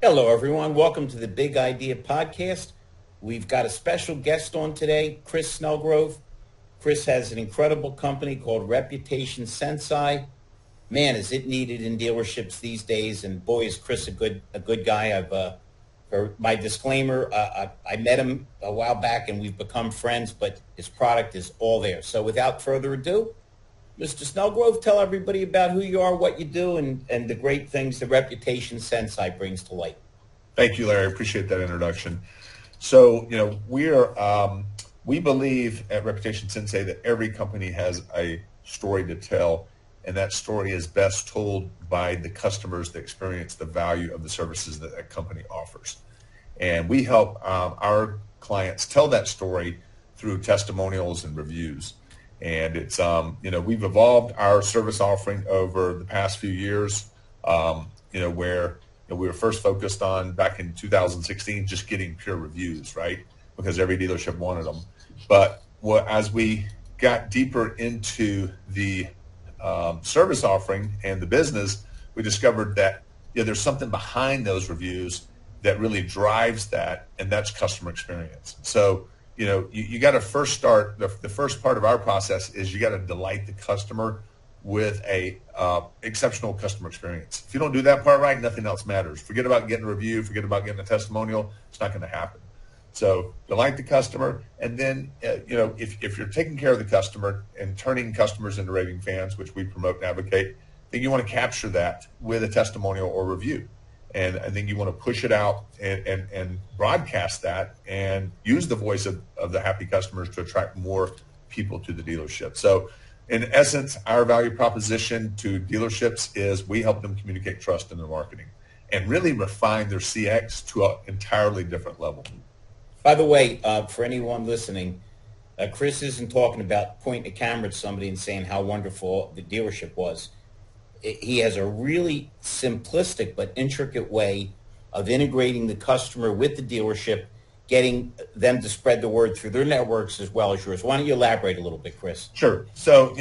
Hello, everyone. Welcome to the Big Idea Podcast. We've got a special guest on today, Chris Snellgrove. Chris has an incredible company called Reputation Sensei. Man, is it needed in dealerships these days? And boy, is Chris a good guy. For my disclaimer, I met him a while back and we've become friends, but his product is all there. So without further ado, Mr. Snellgrove, tell everybody about who you are, what you do, and the great things the Reputation Sensei brings to light. Thank you, Larry. I appreciate that introduction. So, we believe at Reputation Sensei that every company has a story to tell, and that story is best told by the customers that experience the value of the services that that company offers. And we help our clients tell that story through testimonials and reviews. And it's, we've evolved our service offering over the past few years, where we were first focused on back in 2016, just getting pure reviews, right? Because every dealership wanted them. But as we got deeper into the service offering and the business, we discovered that there's something behind those reviews that really drives that, and that's customer experience. So, you got to first start, the first part of our process is you got to delight the customer with a exceptional customer experience. If you don't do that part right, nothing else matters. Forget about getting a review, forget about getting a testimonial. It's not going to happen. So delight the customer, and then if you're taking care of the customer and turning customers into raving fans, which we promote and advocate, then you want to capture that with a testimonial or review. And I think you want to push it out and broadcast that and use the voice of the happy customers to attract more people to the dealership. So in essence, our value proposition to dealerships is we help them communicate trust in their marketing and really refine their CX to an entirely different level. By the way, for anyone listening, Chris isn't talking about pointing a camera at somebody and saying how wonderful the dealership was. He has a really simplistic but intricate way of integrating the customer with the dealership, getting them to spread the word through their networks as well as yours. Why don't you elaborate a little bit, Chris? Sure. So,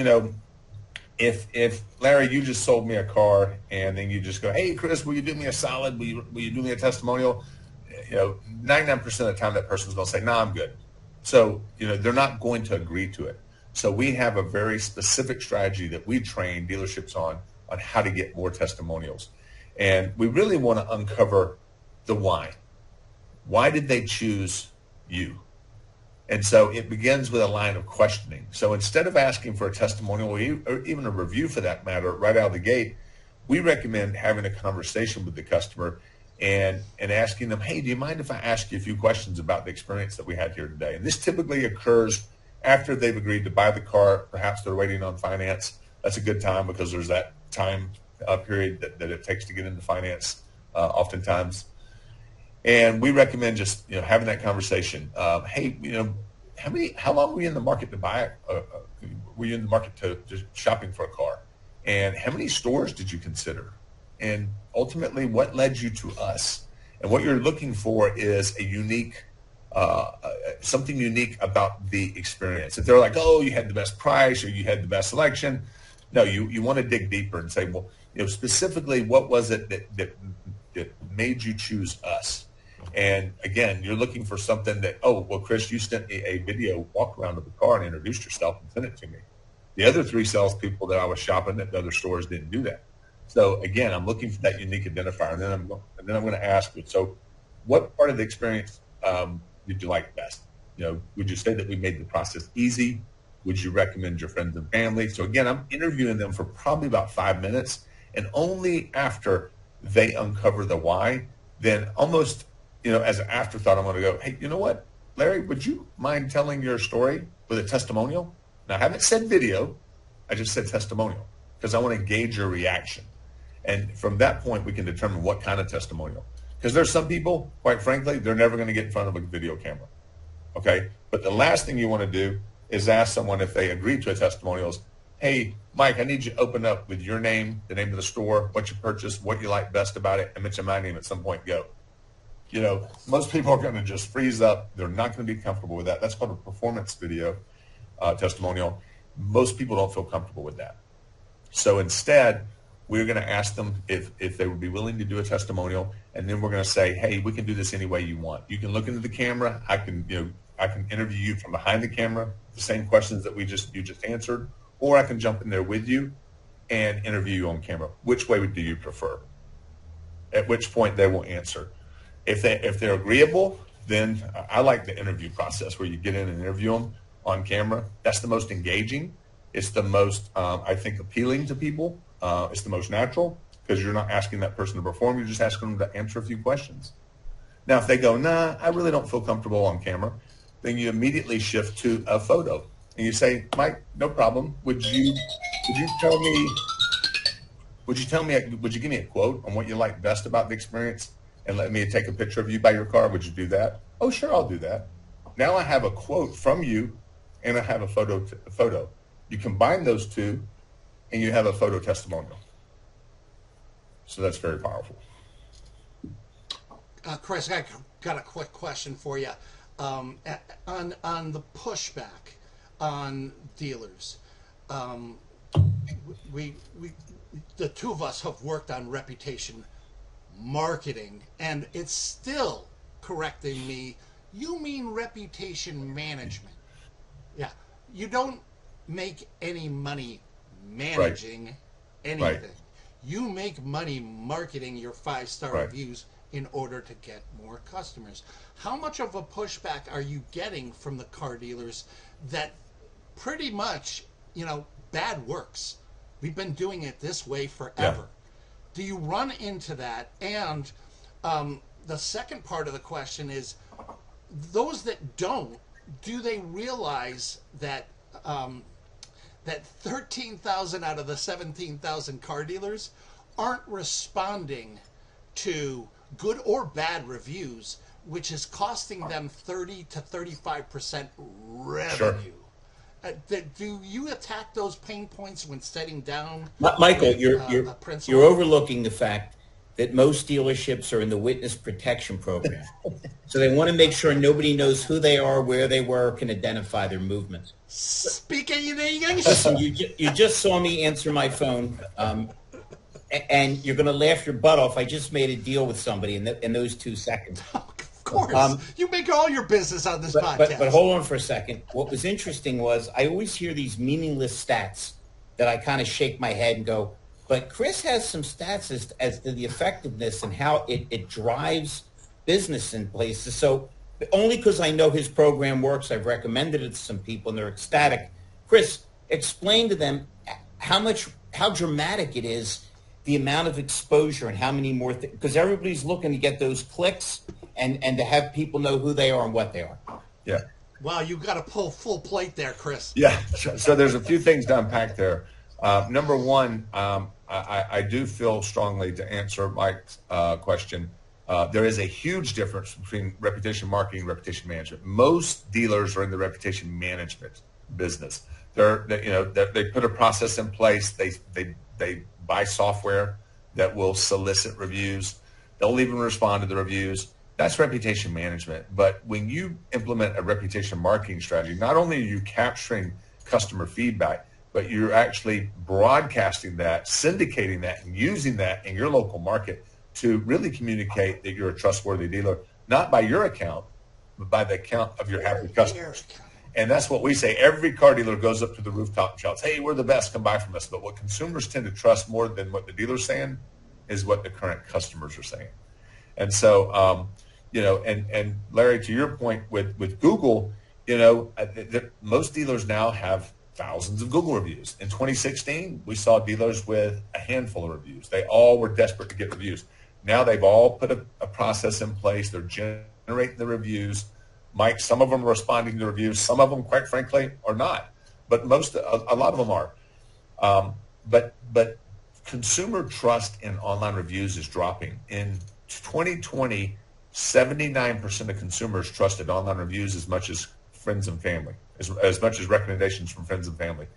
if Larry, you just sold me a car and then you just go, hey, Chris, will you do me a solid? Will you do me a testimonial? 99% of the time that person's going to say, no, I'm good. So, they're not going to agree to it. So we have a very specific strategy that we train dealerships on how to get more testimonials. And we really want to uncover the why. Why did they choose you? And so it begins with a line of questioning. So instead of asking for a testimonial or even a review for that matter right out of the gate, we recommend having a conversation with the customer and asking them, hey, do you mind if I ask you a few questions about the experience that we had here today? And this typically occurs after they've agreed to buy the car. Perhaps they're waiting on finance. That's a good time because there's that time period that it takes to get into finance oftentimes. And we recommend just having that conversation. Hey, how long were you in the market to buy? Were you in the market to just shopping for a car? And how many stores did you consider? And ultimately, what led you to us? And what you're looking for is a unique, something unique about the experience. If they're like, oh, you had the best price or you had the best selection, no, you want to dig deeper and say, well, specifically, what was it that made you choose us? And again, you're looking for something that, oh, well, Chris, you sent me a video walk around of the car and introduced yourself and sent it to me. The other 3 salespeople that I was shopping at the other stores didn't do that. So again, I'm looking for that unique identifier, and then I'm going to ask you. So, what part of the experience did you like best? Would you say that we made the process easy? Would you recommend your friends and family? So again, I'm interviewing them for probably about 5 minutes, and only after they uncover the why, then almost, as an afterthought, I'm going to go, hey, you know what, Larry, would you mind telling your story with a testimonial? Now, I haven't said video. I just said testimonial because I want to gauge your reaction. And from that point, we can determine what kind of testimonial. Because there's some people, quite frankly, they're never going to get in front of a video camera. Okay? But the last thing you want to do is ask someone if they agree to a testimonial is, hey, Mike, I need you to open up with your name, the name of the store, what you purchased, what you like best about it, and mention my name at some point. Go. Most people are going to just freeze up. They're not going to be comfortable with that. That's called a performance video testimonial. Most people don't feel comfortable with that. So instead, We're going to ask them if they would be willing to do a testimonial, and then we're going to say, hey, we can do this any way you want. You can look into the camera. I can interview you from behind the camera, the same questions that you just answered, or I can jump in there with you and interview you on camera. Which way do you prefer? At which point they will answer. If they're agreeable, then I like the interview process where you get in and interview them on camera. That's the most engaging. It's the most, I think, appealing to people. It's the most natural because you're not asking that person to perform. You're just asking them to answer a few questions. Now, if they go, nah, I really don't feel comfortable on camera, then you immediately shift to a photo. And you say, Mike, no problem. Would you give me a quote on what you like best about the experience and let me take a picture of you by your car? Would you do that? Oh, sure, I'll do that. Now I have a quote from you and I have a photo. You combine those two and you have a photo testimonial. So that's very powerful. Chris, I got a quick question for you. On the pushback on dealers, we the two of us have worked on reputation marketing, and it's still correcting me. You mean reputation management? Yeah, you don't make any money managing anything. Right. You make money marketing your 5-star reviews in order to get more customers. How much of a pushback are you getting from the car dealers that pretty much, bad works? We've been doing it this way forever. Yeah. Do you run into that? And the second part of the question is, those that don't, do they realize that that 13,000 out of the 17,000 car dealers aren't responding to good or bad reviews, which is costing them 30 to 35% revenue? Sure. Do you attack those pain points when setting down? Michael, you're overlooking the fact that most dealerships are in the witness protection program. So they want to make sure nobody knows who they are, where they were, can identify their movements. Speaking in English? Listen, you just saw me answer my phone, and you're going to laugh your butt off. I just made a deal with somebody in those 2 seconds. Of course. You make all your business on this podcast. But hold on for a second. What was interesting was I always hear these meaningless stats that I kind of shake my head and go, but Chris has some stats as to the effectiveness and how it drives business in places. So only because I know his program works, I've recommended it to some people and they're ecstatic. Chris, explain to them how dramatic it is, the amount of exposure and how many more because everybody's looking to get those clicks and to have people know who they are and what they are. Yeah. Wow, you've got to pull full plate there, Chris. Yeah. So there's a few things to unpack there. Number one, I do feel strongly to answer Mike's question. There is a huge difference between reputation marketing and reputation management. Most dealers are in the reputation management business. They put a process in place. They buy software that will solicit reviews. They'll even respond to the reviews. That's reputation management. But when you implement a reputation marketing strategy, not only are you capturing customer feedback, but you're actually broadcasting that, syndicating that, and using that in your local market to really communicate that you're a trustworthy dealer, not by your account, but by the account of your happy customers. And that's what we say. Every car dealer goes up to the rooftop and shouts, hey, we're the best, come buy from us. But what consumers tend to trust more than what the dealer's saying is what the current customers are saying. And so, and Larry, to your point with Google, most dealers now have thousands of Google reviews. In 2016, we saw dealers with a handful of reviews. They all were desperate to get reviews. Now they've all put a process in place. They're generating the reviews. Mike, some of them are responding to the reviews. Some of them, quite frankly, are not. But a lot of them are. But consumer trust in online reviews is dropping. In 2020, 79% of consumers trusted online reviews as much as friends and family, as much as recommendations from friends and family.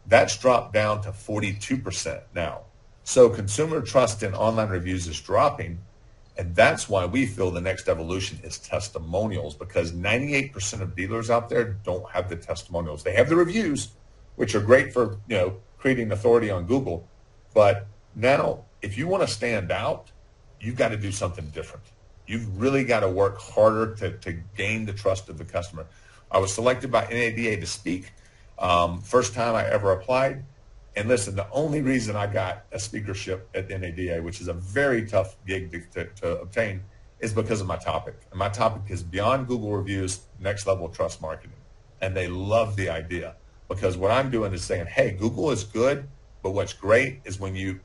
That's dropped down to 42% now. So consumer trust in online reviews is dropping, and that's why we feel the next evolution is testimonials, because 98% of dealers out there don't have the testimonials. They have the reviews, which are great for creating authority on Google, but Now, if you want to stand out, you've got to do something different. You've really got to work harder to gain the trust of the customer. I was selected by NADA to speak. First time I ever applied. And listen, the only reason I got a speakership at NADA, which is a very tough gig to obtain, is because of my topic. And my topic is beyond Google reviews, next level trust marketing. And they love the idea, because what I'm doing is saying, hey, Google is good, but what's great is when you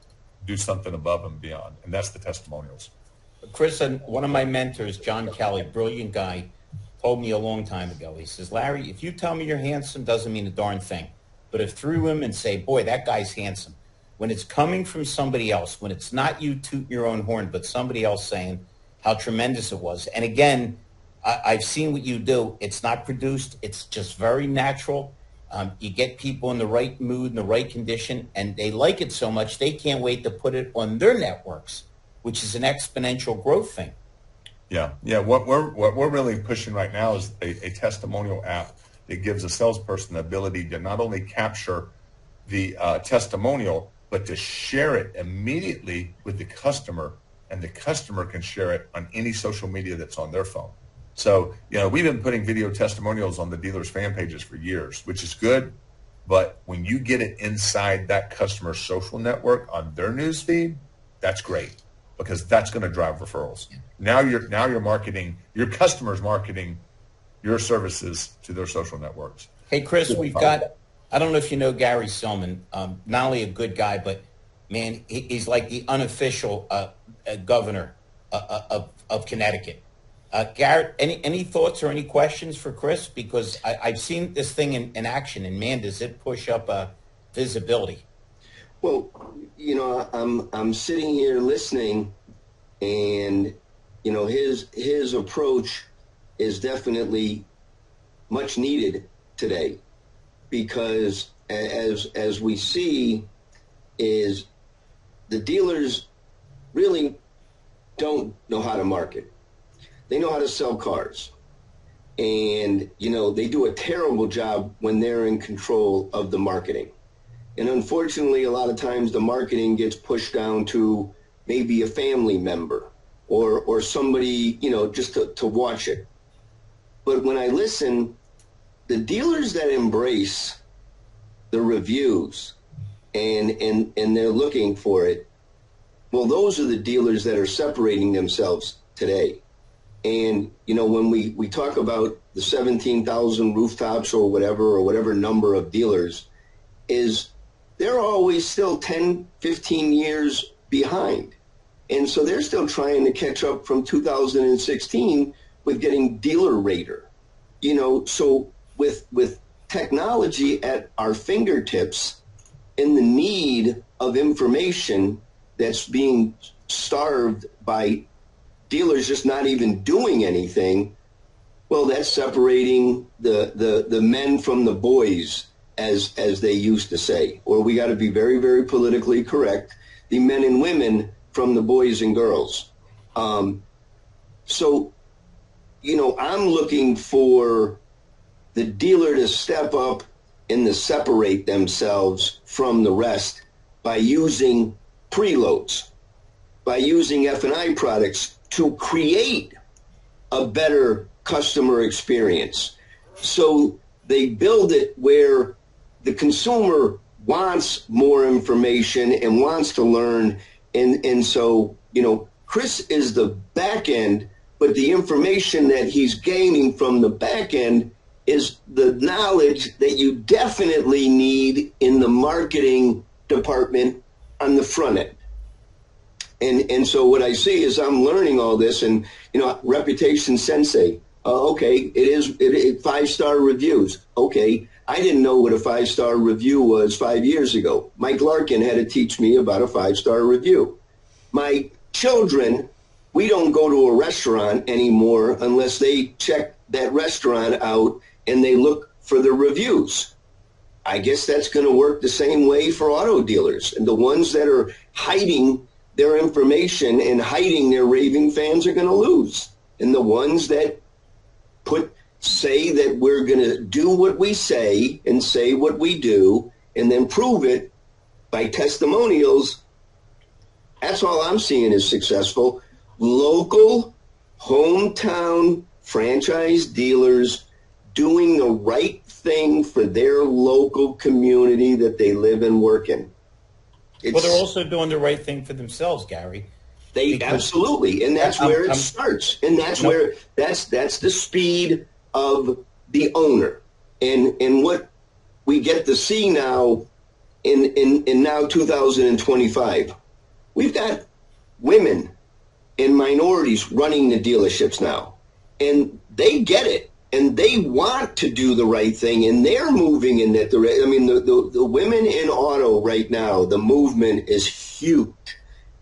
do something above and beyond. And that's the testimonials. Chris, one of my mentors, John Kelly, brilliant guy, told me a long time ago, he says, Larry, if you tell me you're handsome, doesn't mean a darn thing. But if through him and say, boy, that guy's handsome, when it's coming from somebody else, when it's not you tooting your own horn, but somebody else saying how tremendous it was. And again, I've seen what you do. It's not produced. It's just very natural. You get people in the right mood, in the right condition, and they like it so much they can't wait to put it on their networks, which is an exponential growth thing. Yeah. What we're really pushing right now is a testimonial app that gives a salesperson the ability to not only capture the testimonial, but to share it immediately with the customer, and the customer can share it on any social media that's on their phone. So, we've been putting video testimonials on the dealers' fan pages for years, which is good. But when you get it inside that customer's social network on their news feed, that's great, because that's going to drive referrals. Now you're marketing, your customer's marketing your services to their social networks. Hey, Chris, we've got, I don't know if you know Gary Selman, not only a good guy, but man, he's like the unofficial governor of Connecticut. Garrett, any thoughts or any questions for Chris? Because I've seen this thing in action, and man, does it push up visibility. Well, I'm sitting here listening, and his approach is definitely much needed today, because as we see, is the dealers really don't know how to market. They know how to sell cars, and they do a terrible job when they're in control of the marketing. And unfortunately, a lot of times the marketing gets pushed down to maybe a family member or somebody, just to watch it. But when I listen, the dealers that embrace the reviews and they're looking for it, well, those are the dealers that are separating themselves today. And, when we talk about the 17,000 rooftops or whatever number of dealers, is they're always still 10, 15 years behind. And so they're still trying to catch up from 2016 with getting Dealer Rater. So with technology at our fingertips and the need of information that's being starved by dealers just not even doing anything, well, that's separating the men from the boys, as they used to say. Or we got to be very, very politically correct, the men and women from the boys and girls. So, I'm looking for the dealer to step up and to separate themselves from the rest by using preloads, by using F&I products to create a better customer experience. So they build it where the consumer wants more information and wants to learn. And so, Chris is the back end, but the information that he's gaining from the back end is the knowledge that you definitely need in the marketing department on the front end. And so what I see is I'm learning all this, and reputation sensei. Okay, it is 5-star reviews. Okay, I didn't know what a 5-star review was 5 years ago. Mike Larkin had to teach me about a 5-star review. My children, we don't go to a restaurant anymore unless they check that restaurant out and they look for the reviews. I guess that's going to work the same way for auto dealers, and the ones that are hiding their information and hiding their raving fans are going to lose. And the ones that say that we're going to do what we say and say what we do and then prove it by testimonials, That's all I'm seeing is successful. Local, hometown franchise dealers doing the right thing for their local community that they live and work in. Well, they're also doing the right thing for themselves, Gary. They absolutely, and that's where it starts, and that's where that's the speed of the owner, and what we get to see now in now 2025, we've got women and minorities running the dealerships now, and they get it, and they want to do the right thing, and they're moving in that direction. I mean, the women in auto right now, the movement is huge.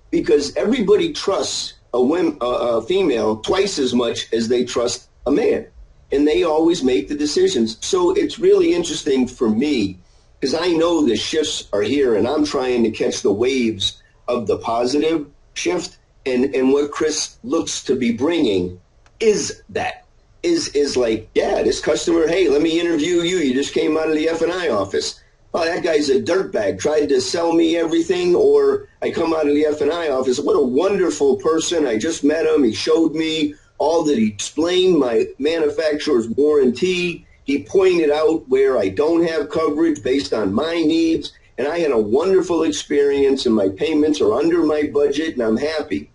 Because everybody trusts a female twice as much as they trust a man. And they always make the decisions. So it's really interesting for me, because I know the shifts are here, and I'm trying to catch the waves of the positive shift. And what Chris looks to be bringing is that. Is like, yeah, this customer, hey, let me interview you. You just came out of the F&I office. Oh, that guy's a dirtbag, tried to sell me everything, or I come out of the F&I office. What a wonderful person. I just met him. He showed me all that. He explained my manufacturer's warranty. He pointed out where I don't have coverage based on my needs. And I had a wonderful experience, and my payments are under my budget, and I'm happy.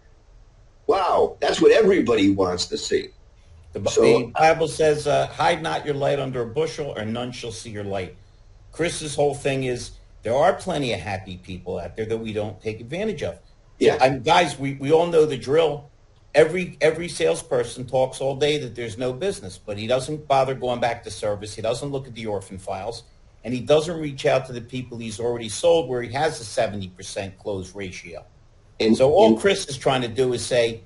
Wow, that's what everybody wants to see. The Bible says, hide not your light under a bushel, or none shall see your light. Chris's whole thing is there are plenty of happy people out there that we don't take advantage of. Yeah. And guys, we all know the drill. Every salesperson talks all day that there's no business, but he doesn't bother going back to service. He doesn't look at the orphan files, and he doesn't reach out to the people he's already sold where he has a 70% close ratio. And so all Chris is trying to do is say,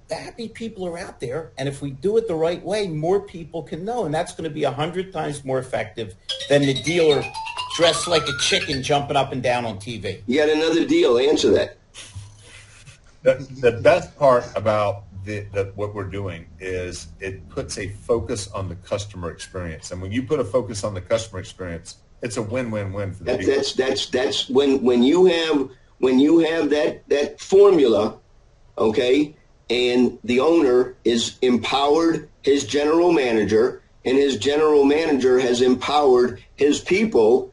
the happy people are out there, and if we do it the right way, more people can know, and that's going to be 100 times more effective than the dealer dressed like a chicken jumping up and down on TV. You got another deal. Answer that. The best part about what we're doing is it puts a focus on the customer experience, and when you put a focus on the customer experience, it's a win-win-win for the dealer. That's when you have that formula, okay. And the owner is empowered his general manager, and his general manager has empowered his people.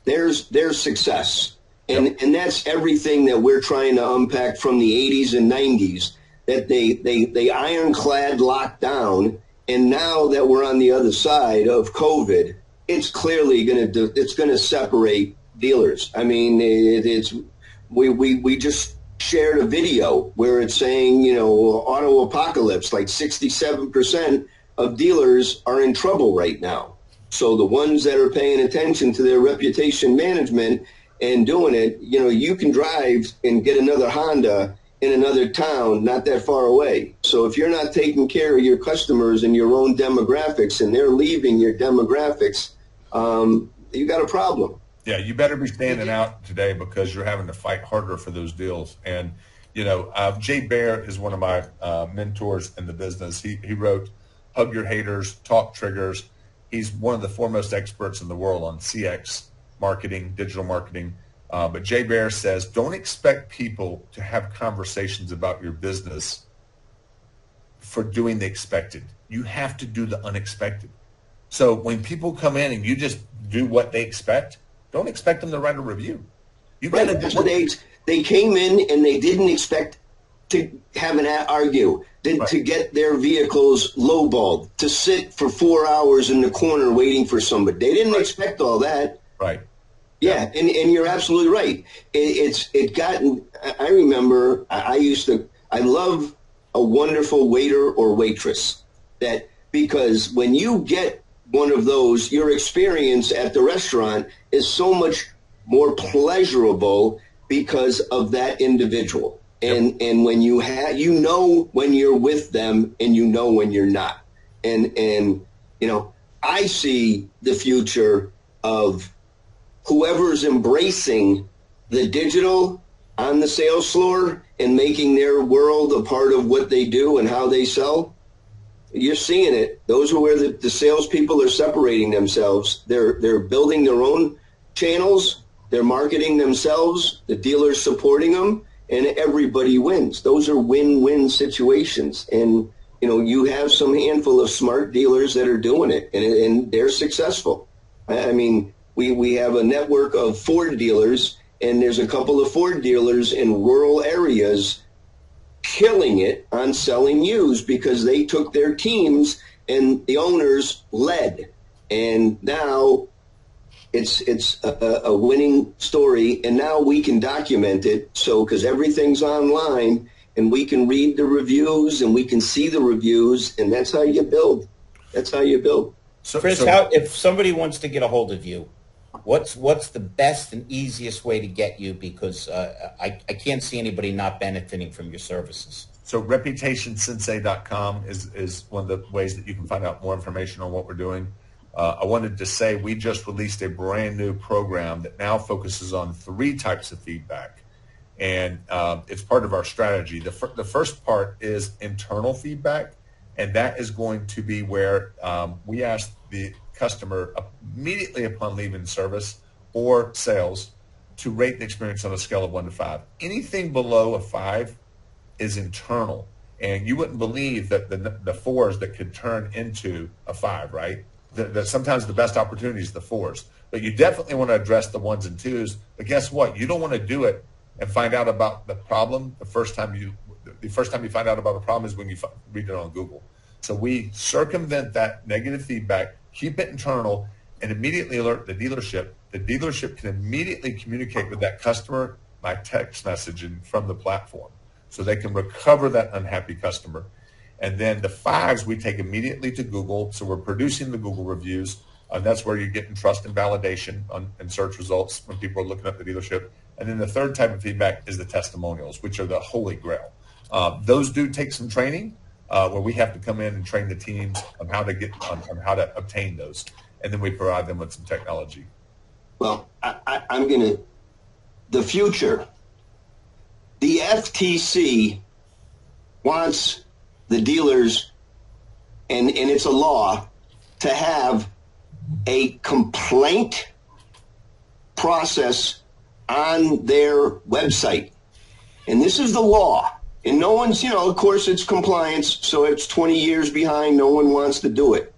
There's success. And that's everything that we're trying to unpack from the 80s and 90s, that they ironclad locked down. And now that we're on the other side of COVID, it's clearly going to separate dealers. I mean, we just shared a video where it's saying, auto apocalypse, like 67% of dealers are in trouble right now. So the ones that are paying attention to their reputation management and doing it, you can drive and get another Honda in another town not that far away. So if you're not taking care of your customers and your own demographics, and they're leaving your demographics, you got a problem. Yeah, you better be standing out today, because you're having to fight harder for those deals. And, Jay Baer is one of my mentors in the business. He wrote Hug Your Haters, Talk Triggers. He's one of the foremost experts in the world on CX marketing, digital marketing. But Jay Baer says, don't expect people to have conversations about your business for doing the expected. You have to do the unexpected. So when people come in and you just do what they expect, don't expect them to write a review. You got to. They came in and they didn't expect to have an argue, to get their vehicles lowballed, to sit for 4 hours in the corner waiting for somebody. They didn't expect all that. Right. Yeah, and you're absolutely right. I remember I love a wonderful waiter or waitress, because when you get one of those, your experience at the restaurant is so much more pleasurable because of that individual. And when you when you're with them, and when you're not. And I see the future of whoever's embracing the digital on the sales floor and making their world a part of what they do and how they sell. You're seeing it. Those are where the salespeople are separating themselves. They're building their own channels, They're marketing themselves, the dealer's supporting them, and everybody wins. Those are win-win situations. And, you have some handful of smart dealers that are doing it, and they're successful. I mean, we have a network of Ford dealers, and there's a couple of Ford dealers in rural areas killing it on selling used because they took their teams and the owners led. And now it's a winning story, and now we can document it. So because everything's online, and we can read the reviews and we can see the reviews, and that's how you build. That's how you build. So, Chris, if somebody wants to get a hold of you, what's the best and easiest way to get you? Because I can't see anybody not benefiting from your services. So reputationsensei.com is one of the ways that you can find out more information on what we're doing. I wanted to say we just released a brand new program that now focuses on 3 types of feedback. And it's part of our strategy. The first part is internal feedback, and that is going to be where we ask the customer immediately upon leaving service or sales to rate the experience on a scale of 1 to 5. Anything below a 5 is internal, and you wouldn't believe that the 4s that could turn into a 5, right? That sometimes the best opportunity is the 4s, but you definitely want to address the 1s and 2s. But guess what? You don't want to do it and find out about the problem the first time you find out about a problem is when you read it on Google. So we circumvent that negative feedback, keep it internal, and immediately alert the dealership. The dealership can immediately communicate with that customer by text messaging from the platform, so they can recover that unhappy customer. And then the 5s we take immediately to Google. So we're producing the Google reviews, and that's where you're getting trust and validation in search results when people are looking up the dealership. And then the third type of feedback is the testimonials, which are the holy grail. Those do take some training, where we have to come in and train the teams on how to obtain those, and then we provide them with some technology. Well, the future. The FTC wants the dealers, and it's a law, to have a complaint process on their website. And this is the law. And no one's, of course it's compliance, so it's 20 years behind. No one wants to do it.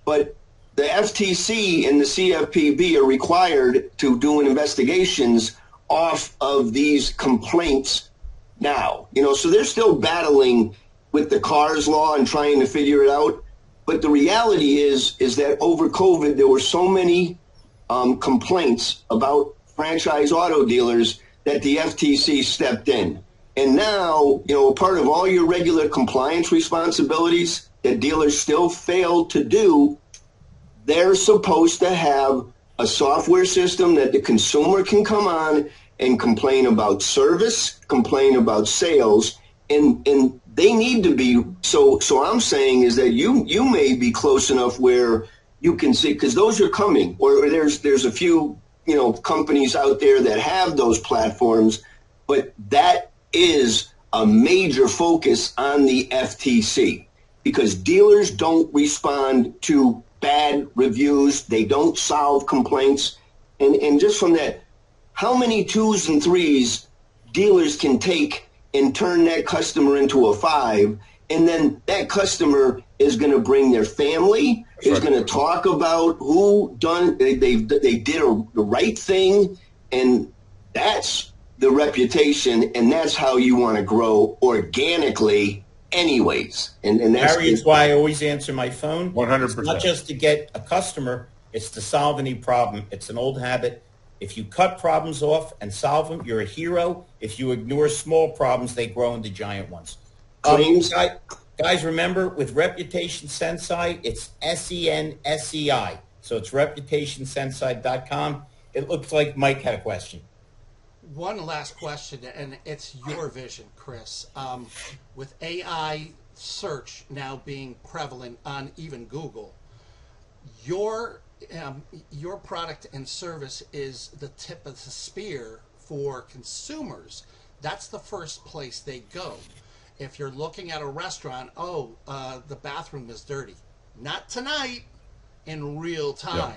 But the FTC and the CFPB are required to do investigations off of these complaints now. So they're still battling with the CARS law and trying to figure it out. But the reality is that over COVID, there were so many complaints about franchise auto dealers that the FTC stepped in. And now, part of all your regular compliance responsibilities that dealers still fail to do, they're supposed to have a software system that the consumer can come on and complain about service, complain about sales, and they need to be. So I'm saying is that you may be close enough where you can see, because those are coming, or there's a few companies out there that have those platforms, but that is a major focus on the FTC, because dealers don't respond to bad reviews. They don't solve complaints. And just from that, how many 2s and 3s dealers can take and turn that customer into a 5, and then that customer is going to bring their family, is going to talk about they did the right thing, and that's the reputation, and that's how you want to grow organically anyways. And that's Harry, it's why I always answer my phone. 100%. It's not just to get a customer, it's to solve any problem. It's an old habit. If you cut problems off and solve them, you're a hero. If you ignore small problems, they grow into giant ones. Guys, remember, with Reputation Sensei, it's SENSEI. So it's reputationsensei.com. It looks like Mike had a question. One last question, and it's your vision, Chris. With AI search now being prevalent on even Google, your product and service is the tip of the spear for consumers. That's the first place they go. If you're looking at a restaurant, the bathroom is dirty. Not tonight, in real time. Yeah.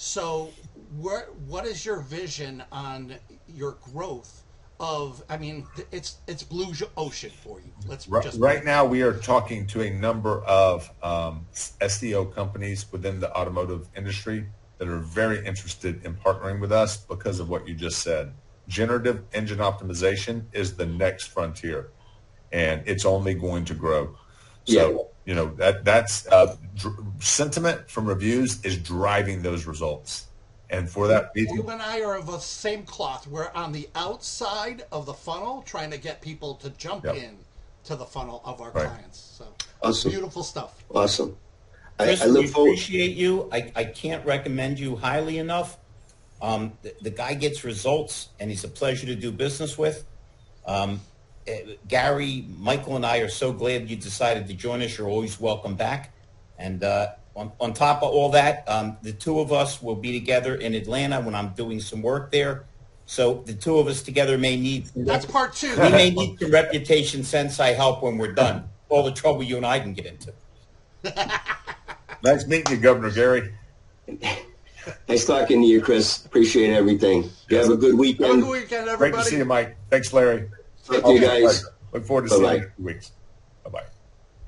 So what is your vision on your growth of, I mean, it's blue ocean for you. Let's just right now we are talking to a number of SEO companies within the automotive industry that are very interested in partnering with us because of what you just said. Generative engine optimization is the next frontier, and it's only going to grow. So, you know, that's sentiment from reviews is driving those results. And for that reason, you and I are of the same cloth. We're on the outside of the funnel trying to get people to jump in to the funnel of our clients. So awesome. Beautiful stuff. Awesome. Chris, I look we forward. appreciate you. I can't recommend you highly enough. The guy gets results, and he's a pleasure to do business with. Gary, Michael, and I are so glad you decided to join us. You're always welcome back. And on top of all that, the two of us will be together in Atlanta when I'm doing some work there. So the two of us together may need... That's part two. We may need some Reputation Sensei help when we're done. All the trouble you and I can get into. Nice meeting you, Governor Gary. Nice talking to you, Chris. Appreciate everything. You have a good weekend. Have a good weekend, everybody. Great to see you, Mike. Thanks, Larry. Thank you, guys. Look forward to seeing you in a few weeks. Bye-bye.